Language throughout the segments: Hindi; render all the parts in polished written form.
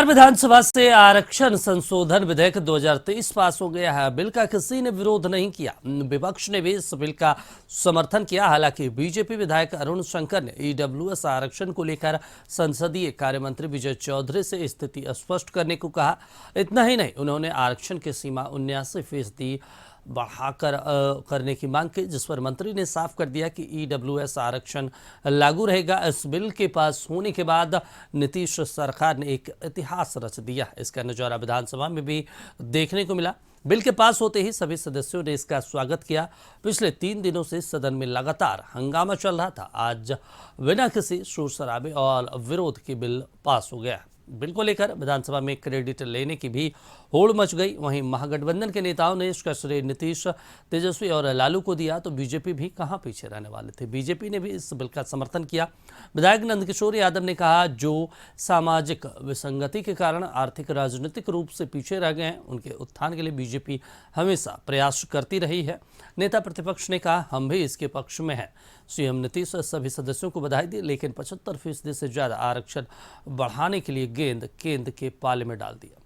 बिहार विधानसभा से आरक्षण संशोधन विधेयक 2023 पास हो गया है। बिल का किसी ने विरोध नहीं किया, विपक्ष ने भी इस बिल का समर्थन किया। हालांकि बीजेपी विधायक अरुण शंकर ने ईडब्ल्यूएस आरक्षण को लेकर संसदीय कार्य मंत्री विजय चौधरी से स्थिति स्पष्ट करने को कहा। इतना ही नहीं, उन्होंने आरक्षण की सीमा 79% बढ़ाकर करने की मांग की, जिस पर मंत्री ने साफ कर दिया कि ईडब्ल्यूएस आरक्षण लागू रहेगा। इस बिल के पास होने के बाद नीतीश सरकार ने एक इतिहास रच दिया। इसका नजारा विधानसभा में भी देखने को मिला। बिल के पास होते ही सभी सदस्यों ने इसका स्वागत किया। पिछले 3 दिनों से सदन में लगातार हंगामा चल रहा था। आज बिना किसी शोर शराबे और विरोध के बिल पास हो गया। बिल को लेकर विधानसभा में क्रेडिट लेने की भी होड़ मच गई। वहीं महागठबंधन के नेताओं ने इसका श्रेय नीतीश, तेजस्वी और लालू को दिया, तो बीजेपी भी कहां पीछे रहने वाले थे। बीजेपी ने भी इस बिल का समर्थन किया। विधायक नंदकिशोर यादव ने कहा, जो सामाजिक विसंगति के कारण आर्थिक राजनीतिक रूप से पीछे रह गए हैं, उनके उत्थान के लिए बीजेपी हमेशा प्रयास करती रही है। नेता प्रतिपक्ष ने कहा, हम भी इसके पक्ष में हैं। सीएम नीतीश सभी सदस्यों को बधाई दी, लेकिन 75% से ज्यादा आरक्षण बढ़ाने के लिए गेंद केंद्र के पाले में डाल दिया।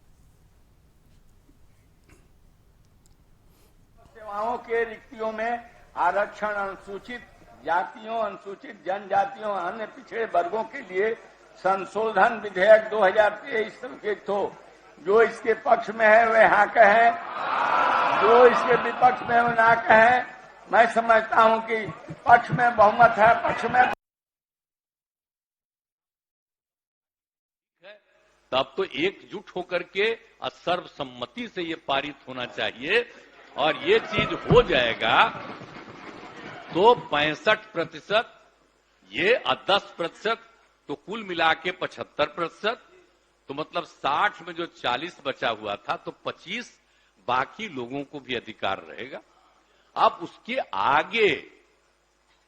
सेवाओं के रिक्तियों में आरक्षण अनुसूचित जातियों, अनुसूचित जनजातियों, अन्य पिछड़े वर्गों के लिए संशोधन विधेयक 2023 संकेत हो। जो इसके पक्ष में है वे हाँ कहें, जो इसके विपक्ष में है वे ना कहें। मैं समझता हूं कि पक्ष में बहुमत है, पक्ष में तब तो एकजुट होकर के सर्वसम्मति से ये पारित होना चाहिए और ये चीज हो जाएगा तो 65%, ये 10%, तो कुल मिला के 75%, तो मतलब 60 में जो 40 बचा हुआ था तो 25 बाकी लोगों को भी अधिकार रहेगा। अब उसके आगे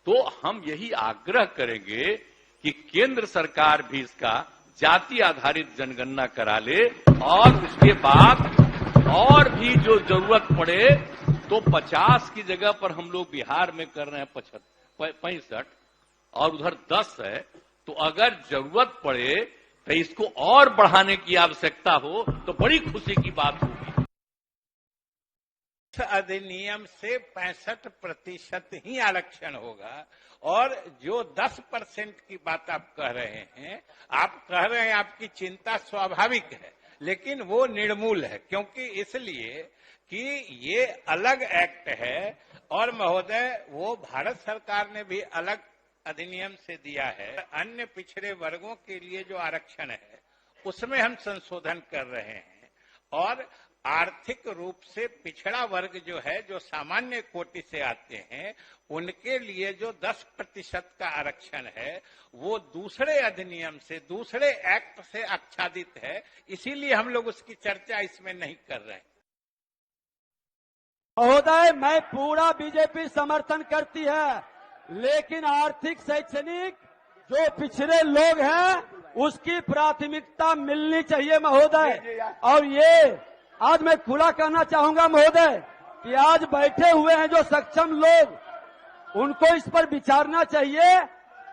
तो हम यही आग्रह करेंगे कि केंद्र सरकार भी इसका जाति आधारित जनगणना करा ले और उसके बाद और भी जो जरूरत पड़े तो 50 की जगह पर हम लोग बिहार में कर रहे हैं 65 और उधर 10 है, तो अगर जरूरत पड़े तो इसको और बढ़ाने की आवश्यकता हो तो बड़ी खुशी की बात होगी। अधिनियम से 65% ही आरक्षण होगा और जो 10% की बात आप कह रहे हैं, आपकी चिंता स्वाभाविक है, लेकिन वो निर्मूल है। क्योंकि इसलिए कि ये अलग एक्ट है और महोदय वो भारत सरकार ने भी अलग अधिनियम से दिया है। अन्य पिछड़े वर्गों के लिए जो आरक्षण है उसमें हम संशोधन कर रहे हैं और आर्थिक रूप से पिछड़ा वर्ग जो है, जो सामान्य कोटि से आते हैं, उनके लिए जो 10% का आरक्षण है वो दूसरे अधिनियम से, दूसरे एक्ट से आच्छादित है। इसीलिए हम लोग उसकी चर्चा इसमें नहीं कर रहे हैं। महोदय, मैं पूरा बीजेपी समर्थन करती है, लेकिन आर्थिक शैक्षणिक जो पिछड़े लोग हैं उसकी प्राथमिकता मिलनी चाहिए महोदय। और ये आज मैं खुला कहना चाहूंगा महोदय कि आज बैठे हुए हैं जो सक्षम लोग, उनको इस पर विचारना चाहिए।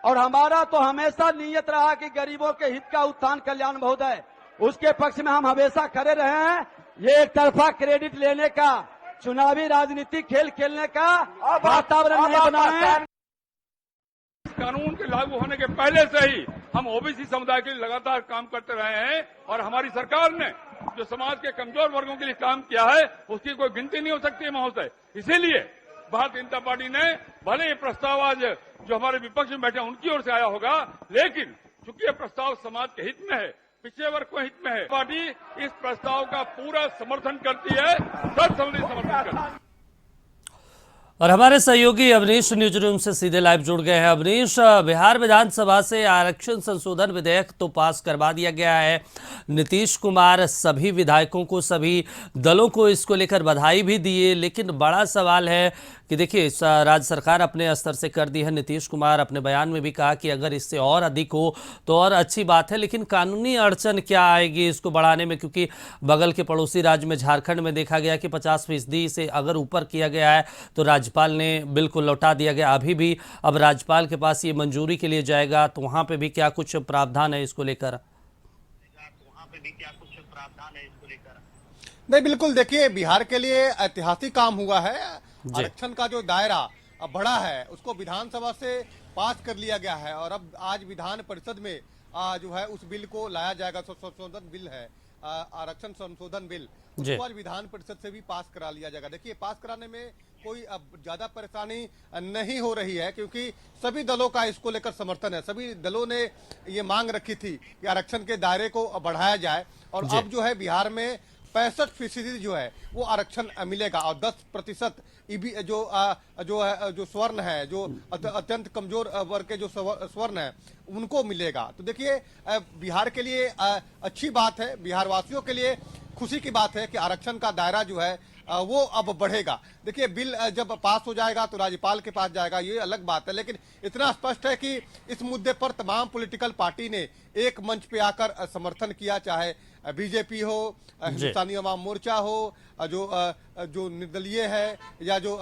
और हमारा तो हमेशा नियत रहा कि गरीबों के हित का उत्थान कल्याण महोदय, उसके पक्ष में हम हमेशा खड़े रहे हैं। ये एक तरफा क्रेडिट लेने का, चुनावी राजनीति खेल खेलने का वातावरण नहीं बनाए। कानून के लागू होने के पहले से ही हम ओबीसी समुदाय के लिए लगातार काम करते रहे हैं और हमारी सरकार ने जो समाज के कमजोर वर्गों के लिए काम किया है उसकी कोई गिनती नहीं हो सकती है महोदय। इसीलिए भारतीय जनता पार्टी ने, भले ये प्रस्ताव आज जो हमारे विपक्ष में बैठे उनकी ओर से आया होगा, लेकिन चूंकि ये प्रस्ताव समाज के हित में है, पिछड़े वर्ग को हित में है, पार्टी इस प्रस्ताव का पूरा समर्थन करती है, सर्वसम्मति समर्थन करती है। और हमारे सहयोगी अवनीश न्यूज रूम से सीधे लाइव जुड़ गए हैं। अवनीश, बिहार विधानसभा से आरक्षण संशोधन विधेयक तो पास करवा दिया गया है। नीतीश कुमार सभी विधायकों को, सभी दलों को इसको लेकर बधाई भी दिए, लेकिन बड़ा सवाल है कि देखिए, राज्य सरकार अपने स्तर से कर दी है। नीतीश कुमार अपने बयान में भी कहा कि अगर इससे और अधिक हो तो और अच्छी बात है, लेकिन कानूनी अड़चन क्या आएगी इसको बढ़ाने में? क्योंकि बगल के पड़ोसी राज्य में, झारखंड में देखा गया कि 50% से अगर ऊपर किया गया है तो राज्यपाल ने बिल्कुल लौटा दिया गया। अभी भी अब राज्यपाल के पास ये मंजूरी के लिए जाएगा, तो वहां पे भी क्या कुछ प्रावधान है इसको लेकर? वहां पे भी क्या कुछ प्रावधान है इसको लेकर? नहीं, बिल्कुल देखिए, बिहार के लिए ऐतिहासिक काम हुआ है। जी। आरक्षण का जो दायरा अब बड़ा है उसको विधानसभा से पास कर लिया गया है और अब आज विधान परिषद में जो है उस बिल को लाया जाएगा। संशोधन बिल है, आरक्षण संशोधन बिल, जी। उसको आज विधान परिषद से भी पास करा लिया जाएगा। देखिए, पास कराने में कोई अब ज्यादा परेशानी नहीं हो रही है क्योंकि सभी दलों का इसको लेकर समर्थन है। सभी दलों ने ये मांग रखी थी कि आरक्षण के दायरे को बढ़ाया जाए और जी। अब जो है बिहार में 65% जो है वो आरक्षण मिलेगा और 10% जो स्वर्ण है, जो अत्यंत कमजोर वर्ग के जो स्वर्ण है उनको मिलेगा। तो देखिए, बिहार के लिए अच्छी बात है, बिहार वासियों के लिए खुशी की बात है कि आरक्षण का दायरा जो है वो अब बढ़ेगा। देखिए, बिल जब पास हो जाएगा तो राज्यपाल के पास जाएगा, ये अलग बात है, लेकिन इतना स्पष्ट है कि इस मुद्दे पर तमाम पॉलिटिकल पार्टी ने एक मंच पे आकर समर्थन किया, चाहे बीजेपी हो, हिंदुस्तानी अवाम मोर्चा हो, जो निर्दलीय है, या जो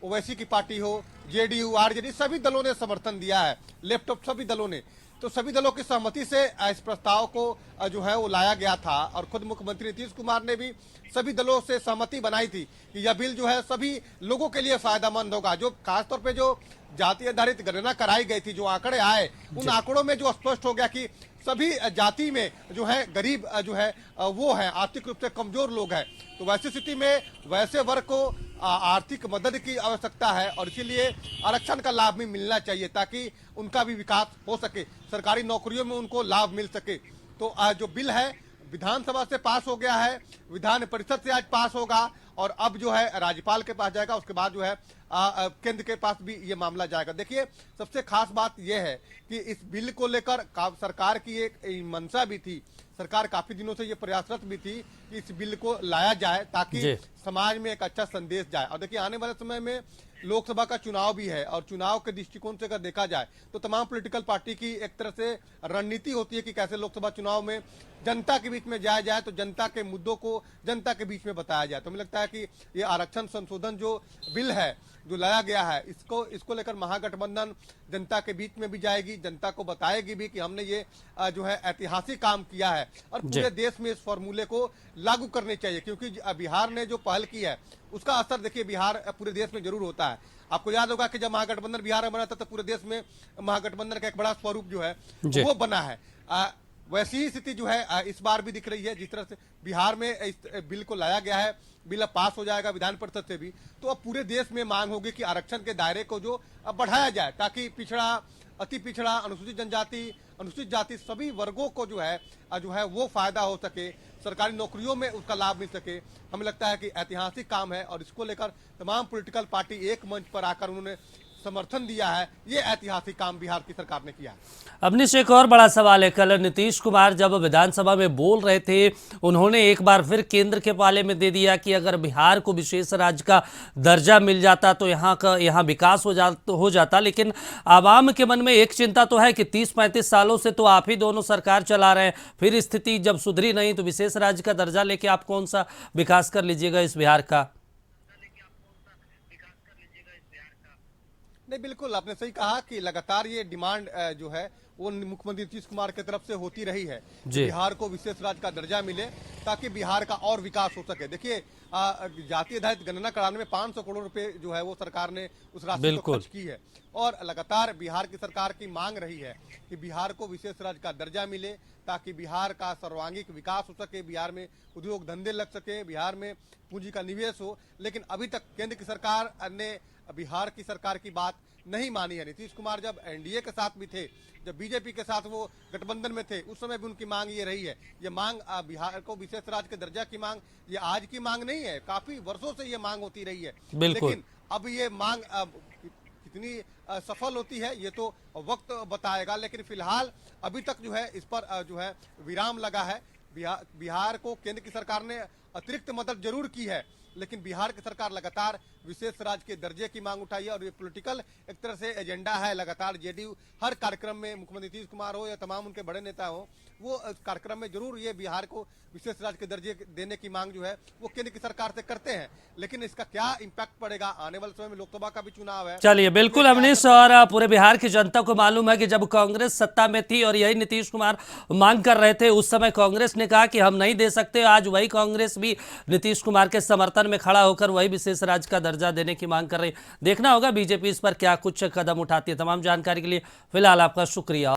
ओवैसी की पार्टी हो, जेडीयू, आरजेडी, सभी दलों ने समर्थन दिया है, लेफ्ट ऑफ सभी दलों ने। तो सभी दलों की सहमति से इस प्रस्ताव को जो है वो लाया गया था और खुद मुख्यमंत्री नीतीश कुमार ने भी सभी दलों से सहमति बनाई थी कि यह बिल जो है सभी लोगों के लिए फायदेमंद होगा। जो खासतौर पे जो जाति आधारित गणना कराई गई थी, जो आंकड़े आए, उन आंकड़ों में जो स्पष्ट हो गया कि सभी जाति में जो है गरीब जो है वो है, आर्थिक रूप से कमजोर लोग हैं। तो वैसी स्थिति में वैसे वर्ग को आर्थिक मदद की आवश्यकता है और इसीलिए आरक्षण का लाभ भी मिलना चाहिए ताकि उनका भी विकास हो सके, सरकारी नौकरियों में उनको लाभ मिल सके। तो जो बिल है विधानसभा से पास हो गया है, विधान परिषद से आज पास होगा और अब जो है राज्यपाल के पास जाएगा, उसके बाद जो है केंद्र के पास भी ये मामला जाएगा। देखिए, सबसे खास बात यह है कि इस बिल को लेकर सरकार की एक मंशा भी थी, सरकार काफी दिनों से ये प्रयासरत भी थी कि इस बिल को लाया जाए ताकि समाज में एक अच्छा संदेश जाए। और देखिए, आने वाले समय में लोकसभा का चुनाव भी है और चुनाव के दृष्टिकोण से अगर देखा जाए तो तमाम पॉलिटिकल पार्टी की एक तरह से रणनीति होती है कि कैसे लोकसभा चुनाव में जनता के बीच में जाया जाए, तो जनता के मुद्दों को जनता के बीच में बताया जाए। तो मुझे लगता है कि ये आरक्षण संशोधन जो बिल है जो लाया गया है, इसको लेकर महागठबंधन जनता के बीच में भी जाएगी, जनता को बताएगी भी कि हमने ये जो है ऐतिहासिक काम किया है और पूरे देश में इस फॉर्मूले को लागू करने चाहिए क्योंकि बिहार ने जो पहल की है उसका असर देखिए बिहार पूरे देश में जरूर होता है। आपको याद होगा कि जब महागठबंधन बिहार में बना था तो पूरे देश में महागठबंधन का एक बड़ा स्वरूप जो है वो बना है। वैसी ही स्थिति जो है इस बार भी दिख रही है। जिस तरह से बिहार में इस बिल को लाया गया है, बिल अब पास हो जाएगा विधान परिषद से भी, तो अब पूरे देश में मांग होगी कि आरक्षण के दायरे को जो बढ़ाया जाए ताकि पिछड़ा, अति पिछड़ा, अनुसूचित जनजाति, अनुसूचित जाति सभी वर्गों को जो है वो फायदा हो सके, सरकारी नौकरियों में उसका लाभ मिल सके। हमें लगता है कि ऐतिहासिक काम है और इसको लेकर तमाम पॉलिटिकल पार्टी एक मंच पर आकर उन्होंने समर्थन दिया है। ये ऐतिहासिक काम बिहार की सरकार ने किया है। अवनीश, एक और बड़ा सवाल है, कल नीतीश कुमार जब विधानसभा में बोल रहे थे उन्होंने एक बार फिर केंद्र के पाले में दे दिया कि अगर बिहार को विशेष राज्य का दर्जा मिल जाता तो यहाँ विकास हो जाता। लेकिन आवाम के मन में एक चिंता तो है कि 30-35 सालों से तो आप ही दोनों सरकार चला रहे हैं, फिर स्थिति जब सुधरी नहीं तो विशेष राज्य का दर्जा लेके आप कौन सा विकास कर लीजिएगा इस बिहार का? नहीं, बिल्कुल आपने सही कहा कि लगातार ये डिमांड जो है वो मुख्यमंत्री नीतीश कुमार की तरफ से होती रही है, बिहार को विशेष राज्य का दर्जा मिले ताकि बिहार का और विकास हो सके। देखिए, जाति आधारित गणना कराने में 500 करोड़ रुपए जो है वो सरकार ने उस राशि को खर्च की है और लगातार बिहार की सरकार की मांग रही है कि बिहार को विशेष राज्य का दर्जा मिले ताकि बिहार का सर्वांगीण विकास हो सके, बिहार में उद्योग धंधे लग सके, बिहार में पूंजी का निवेश हो। लेकिन अभी तक केंद्र की सरकार ने बिहार की सरकार की बात नहीं मानी है। नीतीश कुमार जब एनडीए के साथ भी थे, जब बीजेपी के साथ वो गठबंधन में थे, उस समय भी उनकी मांग ये रही है। ये मांग बिहार को विशेष राज्य के दर्जा की मांग ये आज की मांग नहीं है, काफी वर्षों से ये मांग होती रही है। लेकिन अब ये मांग कितनी सफल होती है ये तो वक्त बताएगा, लेकिन फिलहाल अभी तक जो है इस पर जो है विराम लगा है। बिहार को केंद्र की सरकार ने अतिरिक्त मदद जरूर की है, लेकिन बिहार की सरकार लगातार विशेष राज्य के दर्जे की मांग उठाई है और ये पॉलिटिकल एक तरह से एजेंडा है। लगातार जेडीयू हर कार्यक्रम में, मुख्यमंत्री नीतीश कुमार हो या तमाम उनके बड़े नेता हो, वो कार्यक्रम में जरूर ये बिहार को विशेष राज्य के दर्जे देने की मांग जो है वो केंद्र की सरकार से करते हैं। लेकिन इसका क्या इम्पैक्ट पड़ेगा, आने वाले समय में लोकसभा का भी चुनाव है। चलिए, बिल्कुल अवनीश, और पूरे बिहार की जनता को मालूम है कि जब कांग्रेस सत्ता में थी और यही नीतीश कुमार मांग कर रहे थे, उस समय कांग्रेस ने कहा कि हम नहीं दे सकते। आज वही कांग्रेस भी नीतीश कुमार के समर्थन में खड़ा होकर वही विशेष राज्य का दर्जा देने की मांग कर रही। देखना होगा बीजेपी इस पर क्या कुछ कदम उठाती है। तमाम जानकारी के लिए फिलहाल आपका शुक्रिया।